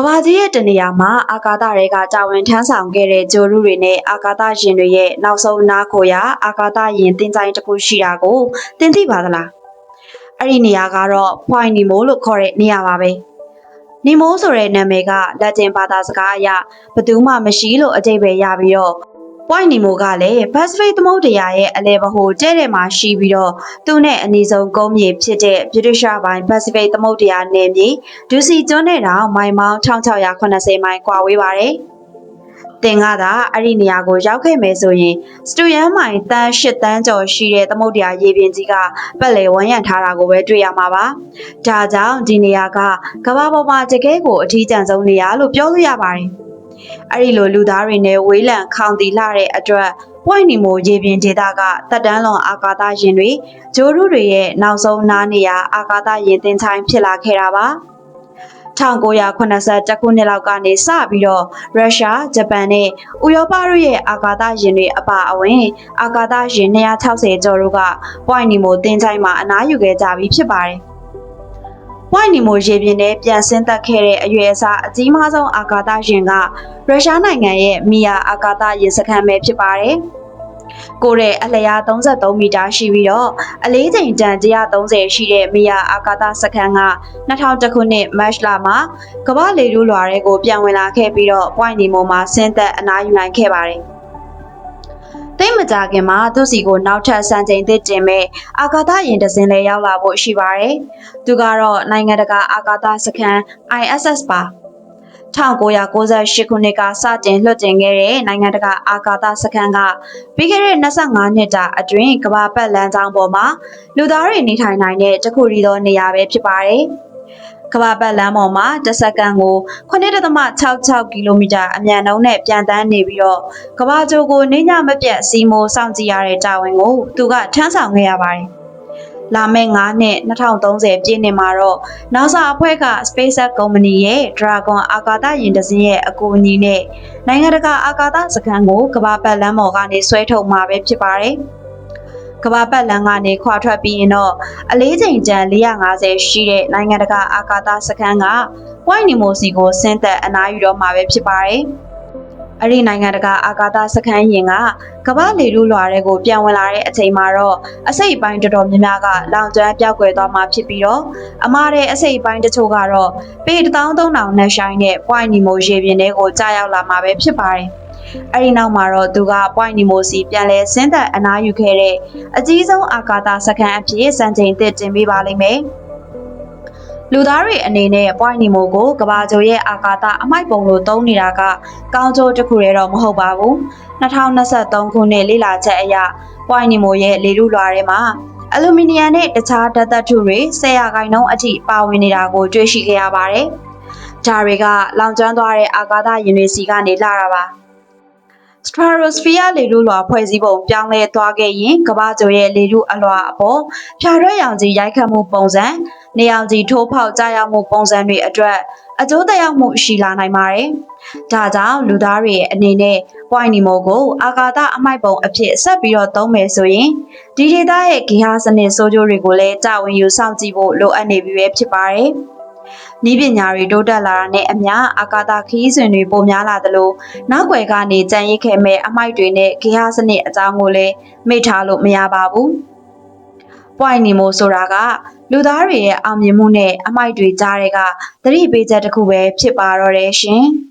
ကဘာကြီးရဲ့တနေရာမှာအာကာသတွေကတာဝန်ထမ်းဆောင်ခဲ့တဲ့ဂျိုရုတွေနဲ့အာကာသယာဉ်တွေရဲ့နောက်ဆုံးနားခိုရာအာကာသယာဉ်တင်ကြိုင်တစ်ခုရှိတာကိုသင်သိပါသလားအဲ့ဒီနေရာကတော့ Point Nemo လို့ခေါ်တဲ့နေရာပါပဲ Nemo ဆိုတဲ့နာမည်ကလက်တင်ဘာသာစကားအရဘယ်သူမှမရှိလို့အဓိပ္ပာယ်ရပြီးတော့ Point Nemo ကလည်း Pacific သမုဒ္ဒရာရဲ့အလယ်ဗဟိုတဲ့တဲ့မှာရှိပြီးတော့သူနဲ့အနီးဆုံးကုန်းမြေဖြစ်တဲ့ဗြိတိရှပိုင်း Pacific သမုဒ္ဒရာနယ်မြေဒူစီကျွန်းနဲ့တောင်မိုင်ပေါင်း1680မိုင်ကွာဝေးပါတယ်။သင်ကသာအဲ့ဒီနေရာကိုရောက်ခဲ့မယ်ဆိုရင်စတူယန်မိုင်တန်း8တန်းကျော်ရှိတဲ့သမုဒ္ဒရာရေပြင်ကြီးကပတ်လည်ဝန်းရံထားတာကိုပဲတွေ့ရမှာပါ။ဒါကြောင့်ဒီနေရာကကမ္ဘာပေါ်မှာတကယ်ကိုအထီးကျန်ဆုံးနေရာလို့ပြောလို့ရပါတယ်။အဲ့ဒီလိုလူသားတွေနဲ့ဝေးလံခေါင်တီလှတဲ့အတွက် Point Nemo ရေပြင်ဒေသကတက်တန်းလွန်အာကာသယာဉ်တွေဂျိုရုတွေရဲ့နောက်ဆုံးနားနေရာအာကာသယာဉ်တင်ချိုင်းဖြစ်လာခဲ့တာပါ1981ခုနှစ်လောက်ကနေစပြီးတော့ရုရှားဂျပန်နဲ့ဥရောပတို့ရဲ့အာကာသယာဉ်တွေအပါအဝင်အာကာသယာဉ်260ကျော်တို့က Point Nemo တင်ချိုင်းမှာအနားယူခဲ့ကြပြီးဖြစ်ပါတယ်Point Nemo ရေပြင်ထဲပြန်ဆင်းသက်ခဲ့တဲ့အရွယ်အစားအကြီးမားဆုံးအာကာသယာဉ်ကရုရှားနိုင်ငံရဲ့မီယာအာကာသယာဉ်စခန်းပဲဖြစ်ပါတယ်။ကိုယ်ရဲ့အလျား33မီတာရှိပြီးတော့အလေးချိန်တန်130ရှိတဲ့မီယာအာကာသစခန်းက2001ခုနှစ်မတ်လမှာကမ္ဘာလေထုလွှာတွေကိုပြန်ဝင်လာခဲ့ပြီးတော့ Point Nemo မှာဆင်းသက်အနားယူနိုင်ခဲ့ပါတယ်။သိမကြခင်မှာသူစီကိုနောက်ထပ်စံချိန်သစ်တင်မဲ့အာကာသယာဉ်တစ်စင်းလည်းရောက်လာဖို့ရှိပါတယ်။သူကတော့နိုင်ငံတကာအာကာသစခန်း ISS ပါ1998ခုနှစ်ကစတင်လွှတ်တင်ခဲ့တဲ့နိုင်ငံတကာအာကာသစခန်းကပြီးခဲ့တဲ့25နှစ်တာအတွင်းကမ္ဘာပတ်လမ်းကြောင်းပေါ်မှာလူသားတွေနေထိုင်နိုင်တဲ့တခုတည်းသောနေရာပဲဖြစ်ပါတယ်။ကမ္ဘာပတ်လမ်းပေါ်မှာတစ်စက္ကန့်ကို9.66ကီလိုမီတာအမြန်နှုန်းနဲ့ပြန်တန်းနေပြီးတော့ကမ္ဘာကြိုကိုနေညမပြတ်စီးမိုးစောင့်ကြည့်ရတဲ့တာဝန်ကိုသူကထမ်းဆောင်ခဲ့ရပါတယ်။လာမယ့်9နှစ်2030ပြည့်နှစ်မှာတော့ NASA အဖွဲ့က SpaceX ကုမ္ပဏီရဲ့ Dragon အာကာသယာဉ်တစ်စင်းရဲ့အကူအညီနဲ့နိုင်ငံတကာအာကာသစခန်းကိုကမ္ဘာပတ်လမ်းပေါ်ကနေဆွဲထုတ်မှာပဲဖြစ်ပါတယ်။ကမ္ဘာပတ်လမ်းကနေခွာထွက်ပြီးရင်တော့အလေးချိန်တန်450ရှိတဲ့နိုင်ငံတကာအာကာသစခန်းက Point Nemo စီကိုဆင်းသက်အနားယူတော့မှာပဲဖြစ်ပါတယ်။အဲ့ဒီနိုင်ငံတကာအာကာသစခန်းယာဉ်ကကမ္ဘာလေထုလွှာတွေကိုပြန်ဝင်လာတဲ့အချိန်မှာတော့အစိတ်အပိုင်းတော်တော်များများကလောင်ကျွမ်းပြောက်ကွယ်သွားမှာဖြစ်ပြီးတော့အမားတဲ့အစိတ်အပိုင်းတချို့ကတော့ပေ13000နဲ့ရှိုင်းတဲ့ Point Nemo ရေပြင်ထဲကိုကြာရောက်လာမှာပဲဖြစ်ပါတယ်။အဲ့ဒီနောက်မှာတော့သူက Point Nemo စီပြန်လဲဆင်းသက်အနားယူခဲ့တဲ့အကြီးဆုံးအာကာသစခန်းအဖြစ်စံချိန်သစ်တင်ပေးပါလိမ့်မယ်။လူသားတွေအနေနဲ့ Point Nemo ကိုကမ္ဘာဂြိုလ်ရဲ့အာကာသအမိုက်ပုံလို့သုံးနေတာကကောင်းကျိုးတစ်ခုတည်းတော့မဟုတ်ပါဘူး2023ခုနှစ်လေ့လာချက်အရ Point Nemo ရဲ့လေထုလွှာထဲမှာအလူမီနီယံနဲ့တခြားဓာတ်သတ္တုတွေ10%အထိပါဝင်နေတာကိုတွေ့ရှိခဲ့ရပါတယ်။ဒါတွေကလောင်ကျွမ်းသွားတဲ့အာကာသယာဉ်တွေစီကနေလာတာပါ။ Stratosphere လေထုလွှာဖွဲ့စည်းပုံပြောင်းလဲသွားခဲ့ရင်ကမ္ဘာဂြိုလ်ရဲ့လေထုအလွှာအပေါ်ဖြာထွက်ရောင်ခြည်ရိုက်ခတ်မှုပုံစံနေရောင်ခြည်ထိုးဖောက်ကြားရောက်မှုပုံစံတွေအတွက်အကျိုးသက်ရောက်မှုရှိလာနိုင်ပါတယ်။ဒါကြောင့်လူသားတွေရဲ့အနေနဲ့ Point Nemo ကိုအာကာသအမိုက်ပုံအဖြစ်ဆက်ပြီးတော့သုံးမယ်ဆိုရင်ဒီဒေသရဲ့ဂေဟစနစ်ဆိုးကျိုးတွေကိုလည်းတာဝန်ယူစောင့်ကြည့်ဖို့လိုအပ်နေပြီပဲဖြစ်ပါတယ်။နည်းပညာတွေတိုးတက်လာတာနဲ့အမျှအာကာသခရီးစဉ်တွေပိုများလာသလိုနောက်ွယ်ကနေကြံရိတ်ခဲ့မဲ့အမိုက်တွေနဲ့ဂေဟစနစ်အကြောင်းကိုလည်းမေ့ထားလို့မရပါဘူး။ Point Nemo ဆိုတာကလူသားတွေရဲ့အောင်မြင်မှုနဲ့အမိုက်တွေကြားတွေကသတိပေးချက်တစ်ခုပဲဖြစ်ပါတော့တယ်ရှင်။